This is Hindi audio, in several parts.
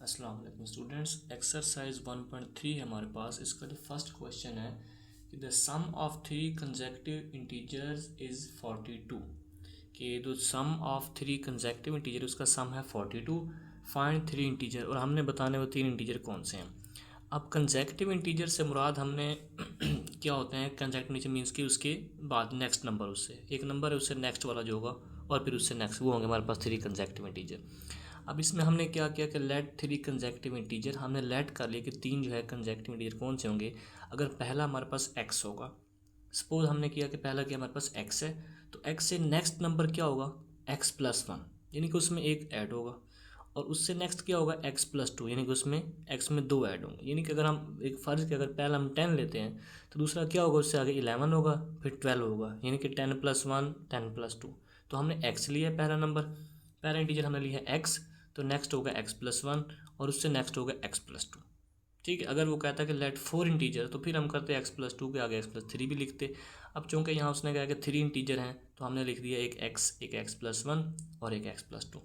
अस्सलाम वालेकुम स्टूडेंट्स। एक्सरसाइज 1.3 है हमारे पास। इसका जो फर्स्ट क्वेश्चन है कि the sum of three consecutive integers is 42, कि जो sum of three consecutive integer उसका सम है 42। फाइंड थ्री इंटीजर, और हमने बताने वो तीन इंटीजर कौन से हैं। अब कंसेक्यूटिव इंटीजर से मुराद हमने क्या होते हैं, कंसेक्यूटिव इंटीजर मीन्स कि उसके बाद नेक्स्ट नंबर, उससे एक नंबर है उससे नेक्स्ट वाला जो होगा और फिर उससे नेक्स्ट, वो होंगे हमारे पास थ्री कंसेक्यूटिव इंटीजर। अब इसमें हमने क्या किया कि लेट थ्री कंसेक्यूटिव इंटीजर, हमने लेट कर लिया कि तीन जो है कंसेक्यूटिव इंटीजर कौन से होंगे। अगर पहला हमारे पास एक्स होगा, सपोज हमने किया कि पहला क्या हमारे पास एक्स है, तो एक्स से नेक्स्ट नंबर क्या होगा, एक्स प्लस वन, यानी कि उसमें एक ऐड होगा। और उससे नेक्स्ट क्या होगा, एक्स प्लस टू, यानी कि उसमें एक्स में दो ऐड होंगे। यानी कि अगर हम एक फ़र्ज़ के, अगर पहला हम 10 लेते हैं तो दूसरा क्या होगा, उससे आगे 11 होगा, फिर 12 होगा, यानी कि 10 प्लस वन 10 प्लस टू। तो हमने एक्स लिया है पहला नंबर, पहला इंटीजर हमने लिया है एक्स, तो नेक्स्ट होगा एक्स प्लस वन और उससे नेक्स्ट होगा एक्स प्लस टू। ठीक है। अगर वो कहता है कि लेट फोर इंटीजर, तो फिर हम करते हैं एक्स प्लस टू के आगे एक्स प्लस थ्री भी लिखते। अब चूंकि यहाँ उसने कहा कि थ्री इंटीजर हैं, तो हमने लिख दिया एक एक्स प्लस वन और एक एक्स प्लस टू।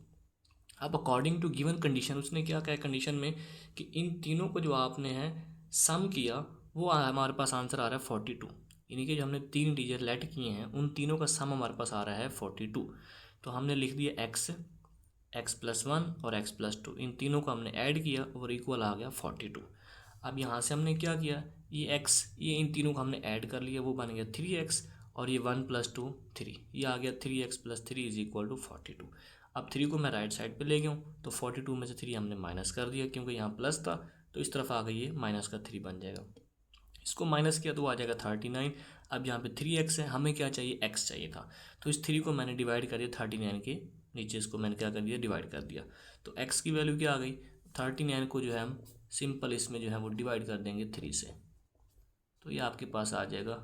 अब अकॉर्डिंग टू गिवन कंडीशन, उसने क्या कहा कंडीशन में कि इन तीनों को जो आपने है सम किया, वो हमारे पास आंसर आ रहा है 42। यानी कि जो हमने तीन इंटीजर लेट किए हैं उन तीनों का सम हमारे पास आ रहा है 42। तो हमने लिख दिया एक्स प्लस वन और एक्स प्लस टू, इन तीनों को हमने ऐड किया और इक्वल आ गया 42। अब यहाँ से हमने क्या किया, ये इन तीनों को हमने ऐड कर लिया, वो बन गया 3x, और ये 1 प्लस टू 3, ये आ गया 3x plus three is equal to 42। अब 3 को मैं राइट साइड पे ले गया हूँ, तो 42 में से 3 हमने माइनस कर दिया, क्योंकि यहाँ प्लस था तो इस तरफ आ गई, ये माइनस का 3 बन जाएगा। इसको माइनस किया तो आ जाएगा 39। अब यहाँ पे 3x है, हमें क्या चाहिए, x चाहिए था, तो इस 3 को मैंने डिवाइड कर दिया 39 के नीचे, इसको मैंने क्या कर दिया, डिवाइड कर दिया। तो x की वैल्यू क्या आ गई, 39 को जो है हम सिंपल इसमें जो है वो डिवाइड कर देंगे 3 से, तो ये आपके पास आ जाएगा,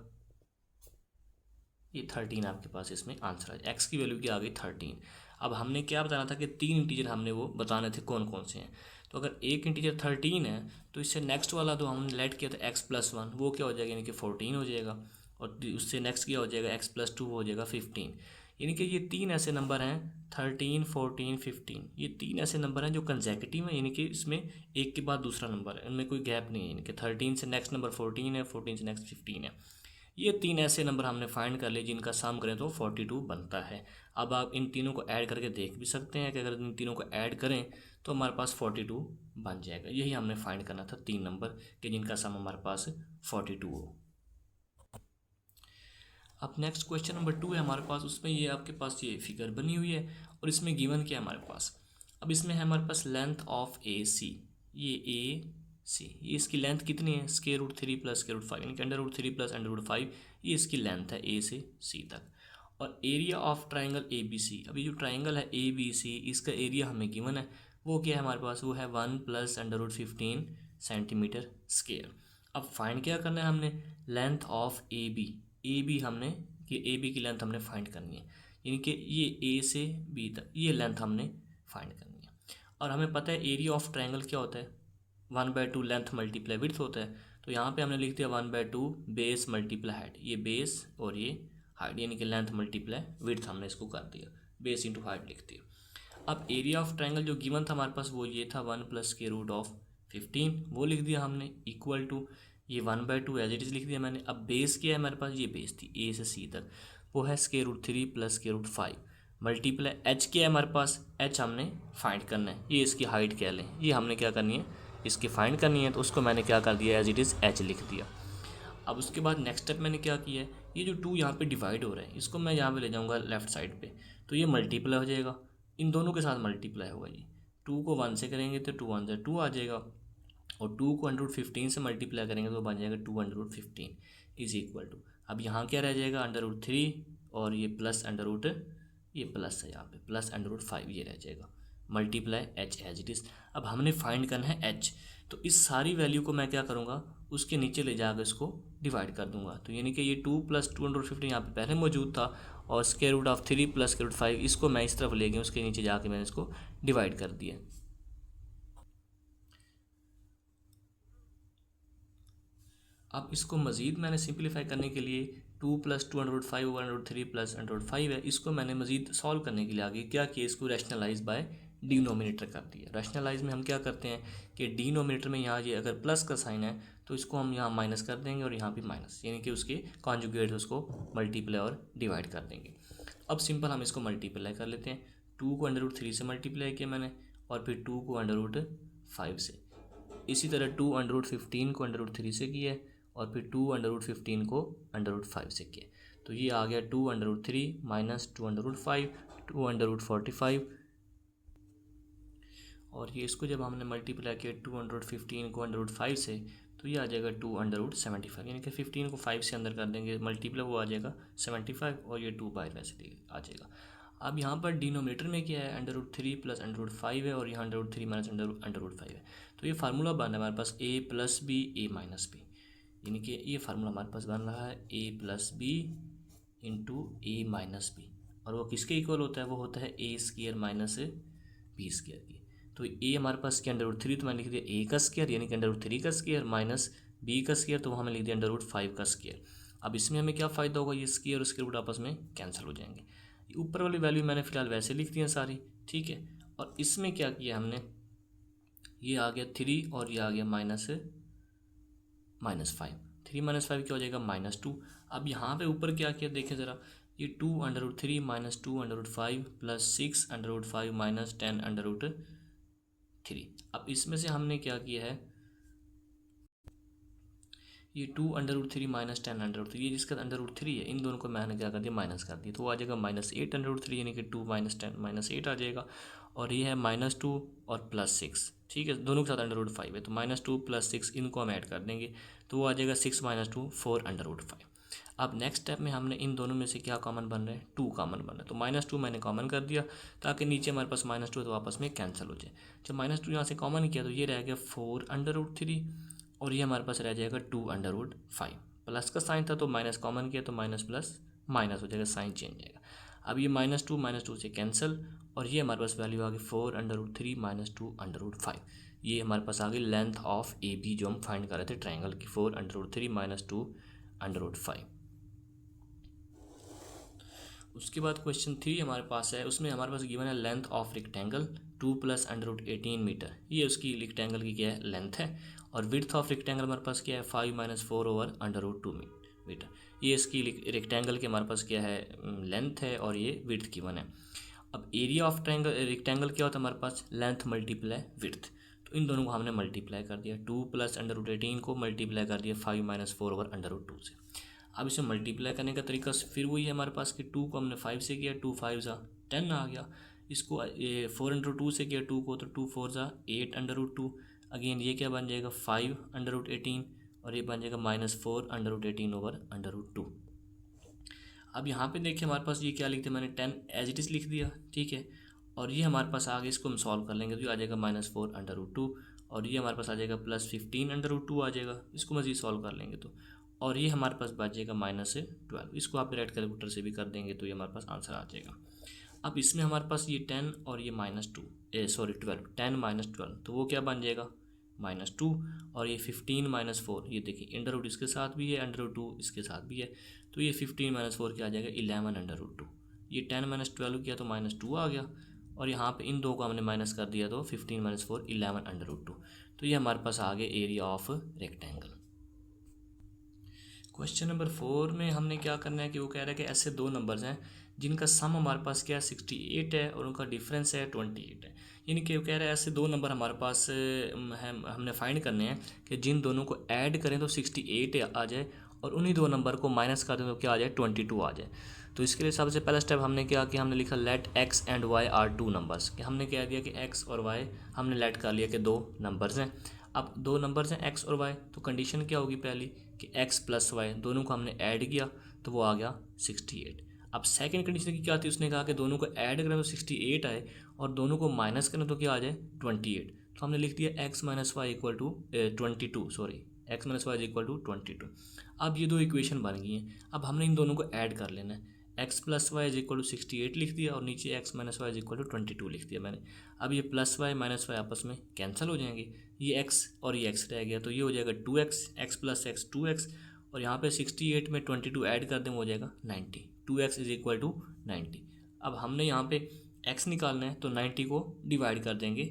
ये 13 आपके पास इसमें आंसर आ जाए। एक्स की वैल्यू क्या आ गई 13। अब हमने क्या बताना था कि तीन इंटीजर हमने वो बताने थे कौन कौन से हैं। तो अगर एक इंटीजर 13 है, तो इससे नेक्स्ट वाला तो हमने लेट किया था एक्स प्लस वन, वो क्या हो जाएगा, यानी कि 14 हो जाएगा। और उससे नेक्स्ट क्या हो जाएगा, एक्स प्लस टू हो जाएगा 15। यानी कि ये तीन ऐसे नंबर हैं 13 14 15, ये तीन ऐसे नंबर हैं जो कंसेक्यूटिव हैं, यानी कि इसमें एक के बाद दूसरा नंबर है, इनमें कोई गैप नहीं है। यानी कि 13 से नेक्स्ट नंबर 14 है, 14 से नेक्स्ट 15 है। ये तीन ऐसे नंबर हमने फाइंड कर लिए जिनका सम करें तो 42 बनता है। अब आप इन तीनों को ऐड करके देख भी सकते हैं कि अगर इन तीनों को ऐड करें तो हमारे पास 42 बन जाएगा। यही हमने फाइंड करना था, तीन नंबर कि जिनका सम हमारे पास 42 हो। अब नेक्स्ट क्वेश्चन नंबर 2 है हमारे पास, उसमें ये आपके पास ये फिगर बनी हुई है और इसमें गिवन क्या है हमारे पास। अब इसमें है हमारे पास लेंथ ऑफ ए सी, ये ए सी, ये इसकी लेंथ कितनी है, square root 3 plus square root 5, यानी कि under root 3 plus under root 5, ये इसकी लेंथ है ए से सी तक। और area of triangle A B C, अभी जो ट्राइंगल है ए बी सी, इसका एरिया हमें गिवन है, वो क्या है हमारे पास, वो है 1 plus under root 15 centimetre square. अब फाइंड क्या करना है हमने, लेंथ ऑफ ए बी हमने, कि ए बी की लेंथ हमने फाइंड करनी है, यानी कि ये ए से बी तक ये लेंथ हमने फाइंड करनी है। और हमें पता है एरिया ऑफ ट्रायंगल क्या होता है, 1/2 लेंथ मल्टीप्लाई विड्थ होता है। तो यहाँ पे हमने लिख दिया 1/2 बेस मल्टीप्लाई हाइट, ये बेस और ये हाइट, यानी कि लेंथ मल्टीप्लाई विड्थ हमने इसको कर दिया, बेस इंटू हाइट लिख दिया। अब एरिया ऑफ ट्रायंगल जो गिवन था हमारे पास वो ये था 1 प्लस के रूट ऑफ 15, वो लिख दिया हमने, इक्वल टू ये 1/2 एज इट इज़ लिख दिया मैंने। अब बेस क्या है हमारे पास, ये बेस थी ए से सी तक, वो है square root 3 plus square root 5 multiply H क्या है हमारे पास, एच हमने फाइंड करना है, ये इसकी हाइट कह लें, ये हमने क्या करनी है, इसकी फाइंड करनी है, तो उसको मैंने क्या कर दिया, एज इट इज़ एच लिख दिया। अब उसके बाद नेक्स्ट स्टेप मैंने क्या किया है, ये जो 2 यहाँ पे डिवाइड हो रहा है इसको मैं यहाँ पे ले जाऊँगा लेफ्ट साइड पे, तो ये मल्टीप्लाई हो जाएगा, इन दोनों के साथ मल्टीप्लाई होगा, ये 2 को 1 से करेंगे तो 2 1 से 2 आ जाएगा, और 2 को अंडर रूट 15 से मल्टीप्लाई करेंगे तो बन जाएगा 2 under root 15 is equal to, अब यहाँ क्या रह जाएगा, अंडर रूट 3 और ये प्लस अंडर रूट, ये प्लस है यहाँ पे प्लस अंडर रूट 5 ये रह जाएगा, multiply H as it is. अब हमने फाइंड करना है एच, तो इस सारी वैल्यू को मैं क्या करूँगा, उसके नीचे ले जाकर इसको डिवाइड कर दूंगा, तो यानी कि ये 2 प्लस 2 अंडर रूट 15 यहाँ पे पहले मौजूद था, और square root of 3 plus square root 5 इसको मैं इस तरफ ले गया, उसके नीचे जाके मैंने इसको डिवाइड कर दिया। अब इसको मज़ीद मैंने सिंप्लीफाई करने के लिए 2 plus 2 under root 5 over under root 3 plus under root 5 है, इसको मैंने मज़ीद सॉल्व करने के लिए आगे क्या किया, इसको रैशनलाइज बाय डिनोमिनेटर कर दिया। रैशनलाइज में हम क्या करते हैं कि डिनोमिनेटर में यहाँ ये अगर प्लस का साइन है तो इसको हम यहाँ माइनस कर देंगे और यहाँ भी माइनस, यानी कि उसके कॉन्जुगेट उसको मल्टीप्लाई और डिवाइड कर देंगे। अब सिंपल हम इसको मल्टीप्लाई कर लेते हैं। 2 को √3 से मल्टीप्लाई किया मैंने और फिर 2 को √5 से। इसी तरह 2 √15 को √3 से किया है और फिर 2 √15 को √5 से किया। तो ये आ गया 2 √3 माइनस 2 √5, 2 √45, और ये इसको जब हमने मल्टीप्लाई किया 2 √15 को √5 से तो ये आ जाएगा 2 √75, यानी कि 15 को 5 से अंदर कर देंगे मल्टीप्लाई, वो आ जाएगा 75 और ये 2 बाहर वैसे आ जाएगा। अब यहाँ पर डिनोमिनेटर में क्या है, √3 प्लस √5 है और यहाँ √3 माइनस √5 है। तो ये फार्मूला बन रहा है हमारे पास a plus B a minus B, यानी कि ये फार्मूला हमारे पास बन रहा है a plus B into a minus B, और वो किसके इक्वल होता है, वो होता है a square minus b square की। तो a हमारे पास क्या √3, तो मैंने लिख दिया a का स्क्वायर यानी कि √3 का स्क्वायर माइनस b का स्क्वायर, तो वो हमें लिख दिया √5 का स्क्वायर। अब इसमें हमें क्या फ़ायदा होगा, ये स्क्वायर और स्क्वायर रूट आपस में कैंसिल हो जाएंगे। ऊपर वाली वैल्यू मैंने फ़िलहाल वैसे लिख दी है सारी, ठीक है। और इसमें क्या किया हमने, ये आ गया 3 और ये आ गया -5, 3 - 5 क्या हो जाएगा -2। अब यहाँ पे ऊपर क्या किया देखें ज़रा, ये 2 √3 माइनस 2 √5 प्लस 6 √5 माइनस 10 √3। अब इसमें से हमने क्या किया है, ये 2 √3 माइनस 10 √3, ये जिसका √3 है इन दोनों को मैंने क्या कर दिया माइनस कर दिया, तो वो आ जाएगा -8 √3, यानी कि 2 माइनस 10 -8 आ जाएगा। और ये है -2 और +6, ठीक है, दोनों के साथ √5 है, तो -2 + 6 इनको हम ऐड कर देंगे तो वो आ जाएगा 6 - 2 4 √5। अब नेक्स्ट स्टेप में हमने इन दोनों में से क्या कॉमन बन रहा है, 2 कॉमन बन रहा है, तो -2 मैंने कॉमन कर दिया ताकि नीचे हमारे पास -2 है तो आपस में कैंसिल हो जाए। जब -2 यहाँ से कॉमन किया तो ये रह गया 4 √3 और ये हमारे पास रह जाएगा 2 √5। प्लस का साइन था तो माइनस कॉमन किया तो माइनस प्लस माइनस हो जाएगा, साइन चेंज जाएगा। अब ये -2 से कैंसिल और ये हमारे पास वैल्यू आ गई 4 √3 -2 √5। ये हमारे पास आ गई लेंथ ऑफ ए बी जो हम फाइंड कर रहे थे ट्राइंगल की, 4 √3 -2 √5। उसके बाद क्वेश्चन 3 हमारे पास है, उसमें हमारे पास गिवन है लेंथ ऑफ रेक्टेंगल 2 + √18 मीटर। ये उसकी रेक्टेंगल की क्या है, लेंथ है। और विड्थ ऑफ रेक्टेंगल हमारे पास क्या है, 5 - 4 ओवर √2 मीटर। ये इसकी रेक्टेंगल के हमारे पास क्या है, लेंथ है और ये विड्थ गिवन है। अब एरिया ऑफ रेक्टेंगल क्या होता है हमारे पास, लेंथ मल्टीप्लाई विड्थ, तो इन दोनों को हमने मल्टीप्लाई कर दिया, 2 + √18 को मल्टीप्लाई कर दिया 5 - 4 ओवर √2 से। अब इसे मल्टीप्लाई करने का तरीका फिर वही है हमारे पास कि 2 को हमने 5 से किया, 2 5 ज़ा 10 आ गया। इसको 4 × 2 से किया 2 को, तो 2 4 ज़ा 8 √2। अगेन ये क्या बन जाएगा 5 √18 और ये बन जाएगा -4 √18 ओवर √2। अब यहाँ पे देखिए हमारे पास ये क्या लिख दिया मैंने, 10 एज इट इज़ लिख दिया, ठीक है। और ये हमारे पास आगे इसको हम सॉल्व कर लेंगे तो ये आ जाएगा -4 √2 और ये हमारे पास आ जाएगा +15 √2 आ जाएगा, इसको मज़ीद सॉल्व कर लेंगे तो, और ये हमारे पास बच जाएगा -12। इसको आप डायरेक्ट कैलकुलेटर से भी कर देंगे तो ये हमारे पास आंसर आ जाएगा। अब इसमें हमारे पास ये 10 और ये -12, 10 - 12, तो वो क्या बन जाएगा -2 और ये 15 - 4, ये देखिए अंडर रूट इसके साथ भी है, √2 इसके साथ भी है, तो ये 15 - 4 क्या आ जाएगा 11 √2। ये 10 - 12 किया तो -2 आ गया और यहाँ पे इन दो को हमने माइनस कर दिया तो 15 - 4 11 √2। तो ये हमारे पास आ गया area of rectangle. Question number 4 में हमने क्या करना है कि वो कह रहा है कि ऐसे दो नंबर्स हैं जिनका सम हमारे पास क्या है 68 है और उनका डिफरेंस है 28 है। यानी कि वो कह रहा है ऐसे दो नंबर हमारे पास है, हमने फाइंड करने हैं कि जिन दोनों को ऐड करें तो 68 आ जाए और उन्हीं दो नंबर को माइनस कर दें तो क्या आ जाए 22 आ जाए। तो इसके लिए सबसे पहला स्टेप हमने क्या किया, हमने लिखा let x and y are two numbers, कि हमने कह दिया कि x और y हमने लेट कर लिया कि दो नंबर्स हैं। अब दो नंबर्स हैं x और y, तो कंडीशन क्या होगी पहली कि x + y दोनों को हमने ऐड किया तो वो आ गया 68। अब सेकंड कंडीशन की क्या थी, उसने कहा कि दोनों को ऐड करें तो 68 आए और दोनों को माइनस करें तो क्या आ जाए 28। तो हमने लिख दिया x - y = 22, sorry x - y = 22। अब ये दो इक्वेशन बन गई हैं। अब हमने इन दोनों को ऐड कर लेना है, x + y = 68 लिख दिया और नीचे x - y = 22 लिख दिया मैंने। अब ये +y - y आपस में कैंसिल हो जाएंगे, ये x और ये x रह गया तो ये हो जाएगा 2x, x + x 2x, और यहाँ पे 68 में 22 ऐड कर दें हो जाएगा 90, 2x = 90। अब हमने यहाँ पे एक्स निकालना है तो 90 को डिवाइड कर देंगे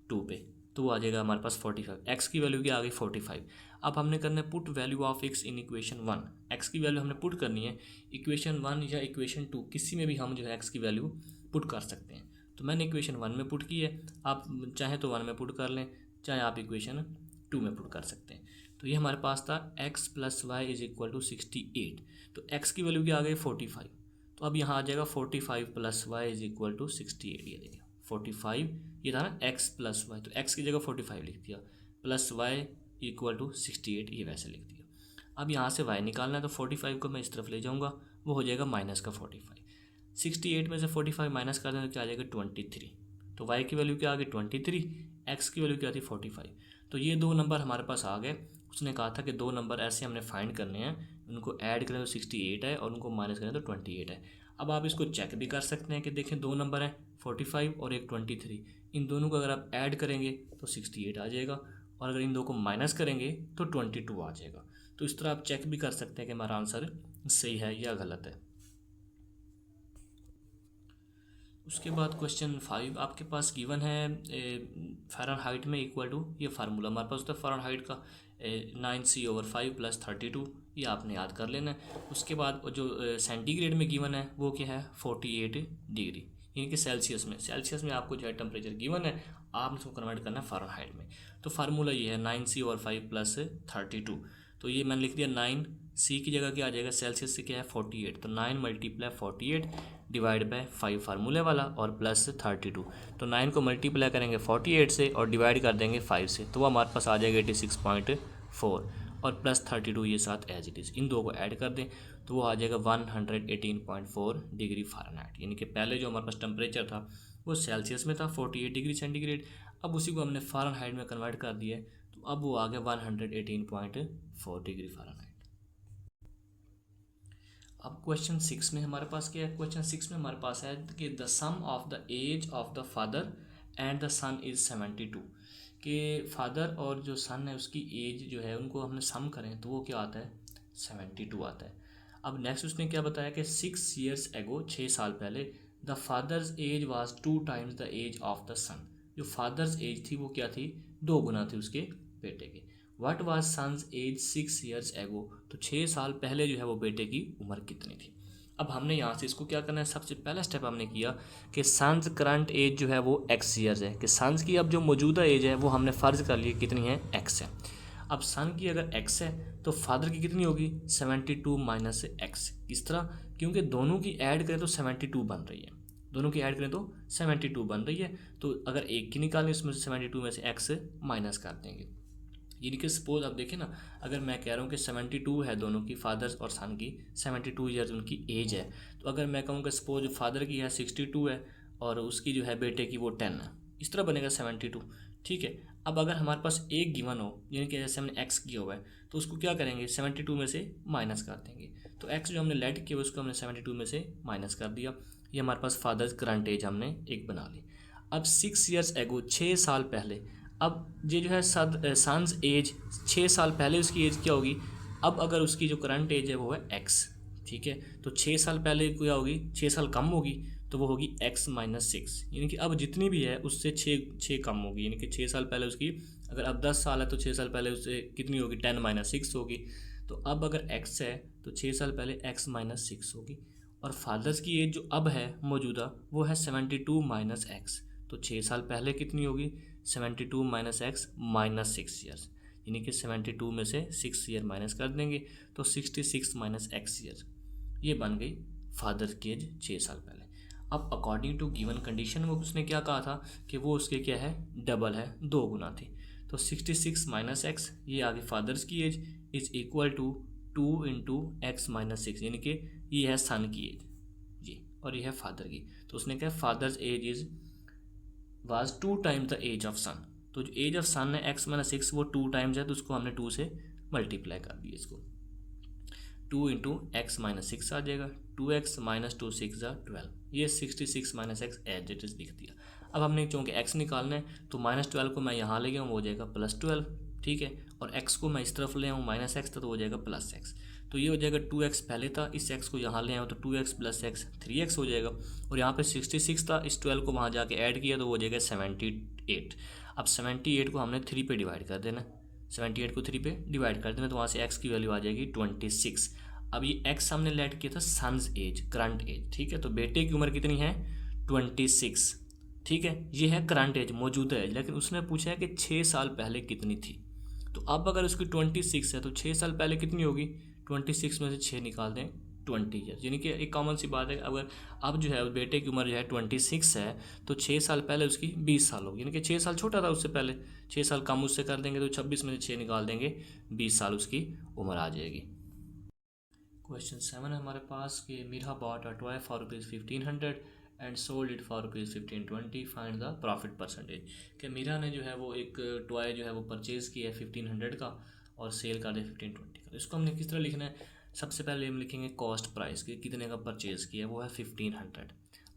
2 पे, तो वो आ जाएगा हमारे पास 45। एक्स की वैल्यू क्या आ गई 45। अब हमने करना है put value of x in equation 1। X की वैल्यू हमने पुट करनी है इक्वेशन 1 या इक्वेशन 2, किसी में भी हम जो है एक्स की वैल्यू पुट कर सकते हैं। तो मैंने इक्वेशन 1 में पुट की है, आप चाहे तो 1 में पुट कर लें, चाहे आप इक्वेशन 2 में पुट कर सकते हैं। तो ये हमारे पास था x + y = 68। तो x की वैल्यू क्या आ गई 45, तो अब यहाँ आ जाएगा 45 + y = 68। ये देखिए 45 ये था ना x + y, तो x की जगह 45 लिख दिया, प्लस y = 68 ये वैसे लिख दिया। अब यहाँ से y निकालना है तो 45 को मैं इस तरफ ले जाऊँगा, वो हो जाएगा -45। 68 में से 45 माइनस कर दें तो क्या आ जाएगा 23। तो y की वैल्यू क्या आ गई 23, x की वैल्यू क्या थी 45। तो ये दो नंबर हमारे पास आ गए। उसने कहा था कि दो नंबर ऐसे हमने फाइंड करने हैं, उनको ऐड करें तो 68 है और उनको माइनस करें तो 28 है। अब आप इसको चेक भी कर सकते हैं कि देखें दो नंबर हैं 45 और एक 23, इन दोनों को अगर आप ऐड करेंगे तो 68 आ जाएगा, और अगर इन दो को माइनस करेंगे तो 22 आ जाएगा। तो इस तरह आप चेक भी कर सकते हैं कि हमारा आंसर सही है या गलत है। उसके बाद क्वेश्चन 5 आपके पास गिवन है फ़ारेनहाइट में इक्वल टू, ये फार्मूला हमारे पास होता है फ़ारेनहाइट का 9c/5 + 32, ये आपने याद कर लेना है। उसके बाद जो सेंटीग्रेड में गिवन है वो क्या है 48 डिग्री, यानी कि सेल्सियस में आपको जो है टेम्परेचर गिवन है, आपने उसको कन्वर्ट करना है फ़ारेनहाइट में। तो फार्मूला ये है 9c/5 + 32। तो ये मैंने लिख दिया 9c की जगह क्या आ जाएगा सेल्सियस से क्या है 48, तो 9 × 48 डिवाइड बाय 5 फार्मूले वाला और प्लस 32। तो 9 को मल्टीप्लाई करेंगे 48 से और डिवाइड कर देंगे 5 से, तो वो हमारे पास आ जाएगा 86.4 और प्लस 32 ये साथ एज इट इज़, इन दो को ऐड कर दें तो वो आ जाएगा 118.4 डिग्री फ़ारेनहाइट। यानी कि पहले जो हमारे पास टेम्परेचर था वो सेल्सियस में था 48 डिग्री सेंटीग्रेड, अब उसी को हमने फ़ारेनहाइट में कन्वर्ट कर दिया है, तो अब वो आ गया 118.4 डिग्री फ़ारेनहाइट। अब क्वेश्चन 6 में हमारे पास क्या है, क्वेश्चन 6 में हमारे पास है कि the sum of the age of the father and the son is 72, कि फादर और जो सन है उसकी एज जो है उनको हमने सम करें तो वो क्या आता है 72 आता है। अब नेक्स्ट उसने क्या बताया कि 6 years ago 6 साल पहले the father's age was 2 times the age of the son, जो फादर्स एज थी वो क्या थी 2 गुना थी उसके बेटे के। What was son's age 6 years ago, तो 6 साल पहले जो है वो बेटे की उम्र कितनी थी। अब हमने यहाँ से इसको क्या करना है, सबसे पहला स्टेप हमने किया कि सन्स करंट एज जो है वो x ईयर्स है, कि सन्स की अब जो मौजूदा एज है वो हमने फ़र्ज़ कर लिया कितनी है x है। अब सन की अगर x है तो फादर की कितनी होगी 72 माइनस x, इस तरह क्योंकि दोनों की ऐड करें तो 72 बन रही है, दोनों की ऐड करें तो 72 बन रही है। तो अगर एक की निकालें उसमें से 72 में से x माइनस कर देंगे। यानी कि सपोज आप देखें ना, अगर मैं कह रहा हूँ कि 72 है दोनों की, फादर्स और सन की 72 ईयर्स उनकी एज है, तो अगर मैं कहूँ कि सपोज फादर की है 62 है और उसकी जो है बेटे की वो 10 है, इस तरह बनेगा 72। ठीक है, अब अगर हमारे पास एक गिवन हो, यानी कि जैसे हमने एक्स किया हुआ है, तो उसको क्या करेंगे 72 में से माइनस कर देंगे। तो एक्स जो हमने लेट किया उसको हमने 72 में से माइनस कर दिया, ये हमारे पास फादर्स करंट एज हमने एक बना ली। अब 6 years ago 6 साल पहले, अब ये जो है सन्स एज 6 साल पहले उसकी एज क्या होगी, अब अगर उसकी जो करंट एज है वो है x, ठीक है, तो 6 साल पहले क्या होगी 6 साल कम होगी तो वो होगी x - 6, यानी कि अब जितनी भी है उससे 6 कम होगी, यानी कि 6 साल पहले उसकी, अगर अब 10 साल है तो 6 साल पहले उससे कितनी होगी 10 - 6 होगी। तो अब अगर x है तो 6 साल पहले x - 6 होगी, और फादर्स की एज जो अब है मौजूदा वो है 72 माइनस x, तो 6 साल पहले कितनी होगी 72 माइनस x माइनस 6 ईयर्स, यानी कि 72 में से 6 ईयर माइनस कर देंगे तो 66 माइनस x ईयर, ये बन गई फादर की एज 6 साल पहले। अब अकॉर्डिंग टू गिवन कंडीशन वो उसने क्या कहा था कि वो उसके क्या है डबल है, 2 गुना थी, तो 66 माइनस x ये आगे फादर्स की age is equal to 2 × x - 6, यानी कि ये है सन की एज ये और ये है फादर की। तो उसने कहा father's age is was 2 times the age of son, तो जो एज ऑफ सन है x - 6 वो 2 times है, तो उसको हमने 2 से मल्टीप्लाई कर दिया, इसको 2 × x - 6 आ जाएगा, 2x - 2 6 = 12, ये 66 minus x as it is लिख दिया। अब हमने चूँकि x निकालना है तो -12 को मैं यहाँ ले गया हूँ, हो जाएगा +12, ठीक है, और x को मैं इस तरफ ले आऊँ माइनस एक्स था तो हो जाएगा प्लस एक्स। तो ये हो जाएगा 2x पहले था, इस x को यहाँ ले आऊँ तो 2x प्लस एक्स 3x हो जाएगा। और यहाँ पे 66 था, इस 12 को वहाँ जाके ऐड किया तो हो जाएगा 78। अब 78 को हमने 3 पे डिवाइड कर देना, 78 को 3 पे डिवाइड कर देना तो वहाँ से x की वैल्यू आ जाएगी 26। अब ये x हमने लेट किया था सन्स एज, करंट एज, ठीक है। तो बेटे की उम्र कितनी है 26, ठीक है। ये है करंट एज, मौजूदा एज। लेकिन उसने पूछा है कि 6 साल पहले कितनी थी। तो अब अगर उसकी 26 है तो 6 साल पहले कितनी होगी, 26 में से 6 निकाल दें 20 ईयर्स, यानी कि एक कॉमन सी बात है। अगर अब जो है बेटे की उम्र जो है 26 है तो 6 साल पहले उसकी 20 साल होगी, यानी कि 6 साल छोटा था उससे पहले, 6 साल कम उससे कर देंगे तो 26 में से 6 निकाल देंगे, 20 साल उसकी उम्र आ जाएगी। क्वेश्चन 7 है हमारे पास कि Meera bought a toy for ₹1500 and sold it for ₹1520, find the profit percentage. कि मीरा ने जो है वो एक टॉय जो है वो परचेज़ किया है 1500 का और सेल कर दिया 1520 का। इसको हमने किस तरह लिखना है, सबसे पहले हम लिखेंगे कॉस्ट प्राइस कि कितने का परचेज़ किया, वो है 1500।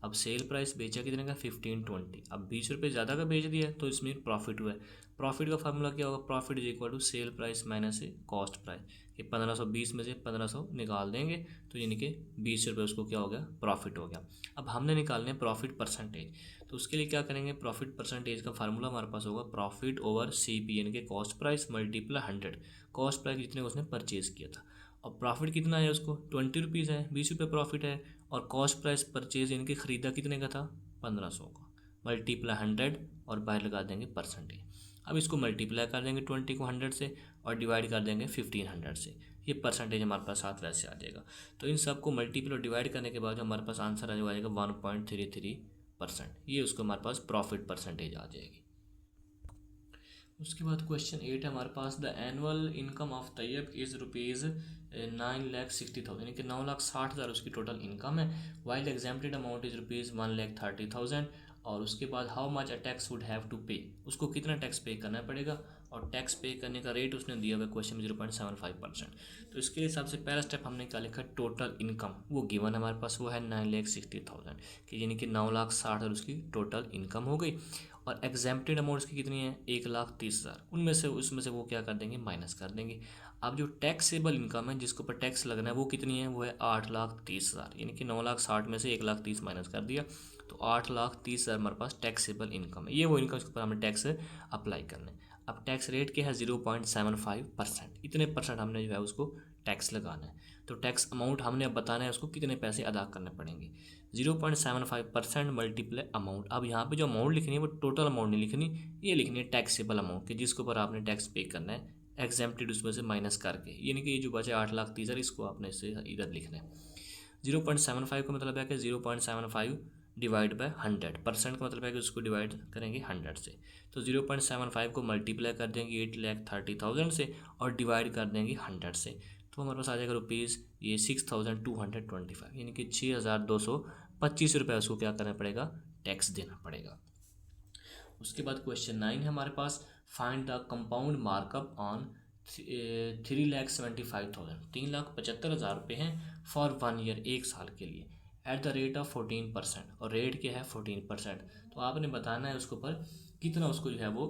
अब सेल प्राइस बेचा कितने का 1520। अब 20 रुपये ज़्यादा का बेच दिया तो इसमें प्रॉफिट हुआ है। प्रॉफिट का फार्मूला क्या होगा, profit is equal to sell price minus cost price. ये 1520 में से 1500 निकाल देंगे तो यानी कि 20 रुपये उसको क्या हो गया, प्रॉफिट हो गया। अब हमने निकालने प्रॉफिट परसेंटेज, तो उसके लिए क्या करेंगे, प्रॉफिट परसेंटेज का फार्मूला हमारे पास होगा प्रॉफिट ओवर CP यानी कि cost price multiply 100, cost price जितने उसने परचेज किया था। और प्रॉफिट कितना है उसको 20 रुपीज़ है, 20 रुपये प्रॉफिट है। और कॉस्ट प्राइस परचेज यानी कि ख़रीदा कितने का था 1500 का, मल्टीप्लाई 100 और बाहर लगा देंगे परसेंटेज। अब इसको मल्टीप्लाई कर देंगे 20 को 100 से और डिवाइड कर देंगे 1500 से, ये परसेंटेज हमारे पास साथ वैसे आ जाएगा। तो इन सबको मल्टीप्लाई और डिवाइड करने के बाद जो हमारे पास आंसर आ जाएगा 1.33%, ये उसको हमारे पास प्रॉफिट परसेंटेज आ जाएगी। उसके बाद क्वेश्चन 8 है हमारे पास, the annual income of Tayyab is ₹9,60,000, यानी कि 9,60,000 उसकी टोटल इनकम है। While exempted amount is ₹1,30,000। और उसके बाद how much a tax would have to pay, उसको कितना टैक्स पे करना पड़ेगा। और टैक्स पे करने का रेट उसने दिया हुआ क्वेश्चन में 0.75%। तो इसके लिए सबसे पहला स्टेप हमने क्या लिखा, टोटल इनकम, वो गिवन हमारे पास वो है 9,60,000 कि यानी कि 9,60,000 उसकी टोटल इनकम हो गई। और एग्जेम्प्टेड अमाउंट्स की कितनी है 1,30,000, उसमें से वो क्या कर देंगे, माइनस कर देंगे। अब जो टैक्सेबल इनकम है जिसके ऊपर टैक्स लगना है वो कितनी है, वो है 8,30,000, यानी कि 9,60,000 में से 1,30,000 माइनस कर दिया तो 8,30,000 हमारे पास टैक्सेबल इनकम है। ये वो इनकम जिसके ऊपर हमें टैक्स अप्लाई करना है। अब टैक्स रेट क्या है 0.75%, इतने परसेंट हमने जो है उसको टैक्स लगाना है। तो टैक्स अमाउंट हमने अब बताना है उसको कितने पैसे अदा करने पड़ेंगे, 0.75% मल्टीप्लाई अमाउंट। अब यहाँ पे जो अमाउंट लिखनी है वो टोटल अमाउंट नहीं लिखनी, ये लिखनी है टैक्सेबल अमाउंट कि जिसके ऊपर आपने टैक्स पे करना है एग्जेम्प्टेड उसमें से माइनस करके, यानी कि ये जो बचे 8,30,000 इसको आपने इससे इधर लिखना है। 0.75 का मतलब है कि 0.75 डिवाइड बाय 100%, का मतलब है कि उसको डिवाइड करेंगे 100 से। तो 0.75 को मल्टीप्लाई कर देंगे 8,30,000 से और डिवाइड कर देंगे 100 से, तो हमारे पास आ जाएगा रुपीज़ ये 6,225, यानी कि 6,225 रुपये उसको क्या करना पड़ेगा, टैक्स देना पड़ेगा। उसके बाद क्वेश्चन 9 है हमारे पास, find the compound markup on 3,75,000, 3,75,000 रुपये हैं फॉर 1 ईयर, एक साल के लिए, एट द रेट ऑफ 14%, और रेट क्या है 14%। तो आपने बताना है उसके ऊपर कितना उसको जो है वो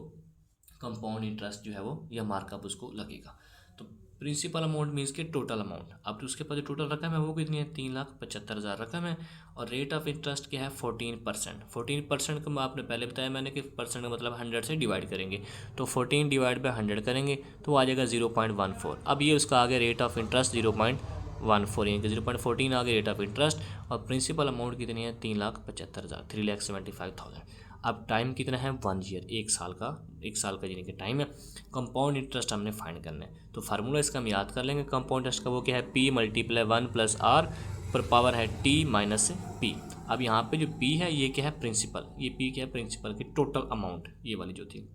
कंपाउंड इंटरेस्ट जो है वो या मार्कअप उसको लगेगा। तो प्रिंसिपल अमाउंट मीन्स के टोटल अमाउंट, अब तो उसके पास जो टोटल रकम है वो कितनी है 3,75,000 रकम है। और रेट ऑफ इंटरेस्ट क्या है 14%। 14% का आपने पहले बताया मैंने कि परसेंट का मतलब 100 से डिवाइड करेंगे, तो 14 डिवाइड बाई 100 करेंगे तो आ जाएगा 0.14। अब ये उसका आ गया रेट ऑफ इंटरेस्ट 0.14, यानी कि 0.14 आ गया रेट ऑफ इंटरेस्ट। और प्रिंसिपल अमाउंट कितनी है 3,75,000, 3,75,000। अब टाइम कितना है 1 ईयर, एक साल का यानी कि टाइम है। कंपाउंड इंटरेस्ट हमने फाइंड करना है, तो फार्मूला इसका हम याद कर लेंगे कंपाउंड इंटरेस्ट का, वो क्या है P मल्टीप्लाई 1 + R पर पावर है T माइनस P। अब यहाँ पे जो P है ये क्या है प्रिंसिपल, ये P क्या है प्रिंसिपल की टोटल अमाउंट, ये वाली जो थी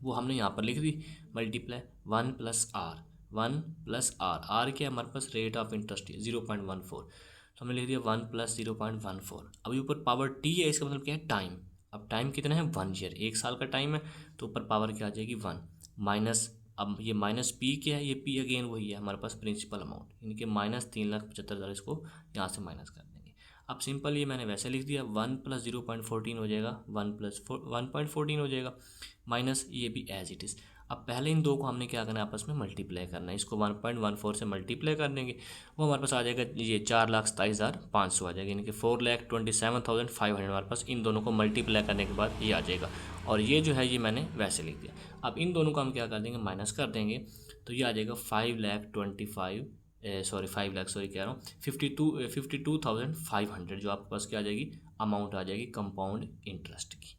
वो हमने यहाँ पर लिख दी मल्टीप्लाई 1 + R, 1 + R, R क्या है हमारे पास रेट ऑफ इंटरेस्ट है 0.14, तो हमने लिख दिया 1 + 0.14। अभी ऊपर पावर T है, इसका मतलब क्या है टाइम। अब टाइम कितना है 1 ईयर, एक साल का टाइम है, तो ऊपर पावर क्या आ जाएगी 1 माइनस, अब ये माइनस P क्या है, ये P अगेन वही है हमारे पास प्रिंसिपल अमाउंट, यानी कि -3,75,000, इसको यहाँ से माइनस कर देंगे। अब सिंपल ये मैंने वैसे लिख दिया 1 + 0.14 हो जाएगा 1 + 1.14 हो जाएगा, माइनस ये भी एज इट इज़। अब पहले इन दो को हमने क्या करना है, आपस में मल्टीप्लाई करना है। इसको 1.14 से मल्टीप्लाई कर देंगे, वो हमारे पास आ जाएगा ये 4,27,500 आ जाएगा, यानी कि 4,27,500 हमारे पास इन दोनों को मल्टीप्लाई करने के बाद ये आ जाएगा। और ये जो है ये मैंने वैसे लिख दिया। अब इन दोनों को हम क्या कर देंगे, माइनस कर देंगे, तो ये आ जाएगा 52,500 जो आपके पास क्या आ जाएगी, अमाउंट आ जाएगी कंपाउंड इंटरेस्ट की।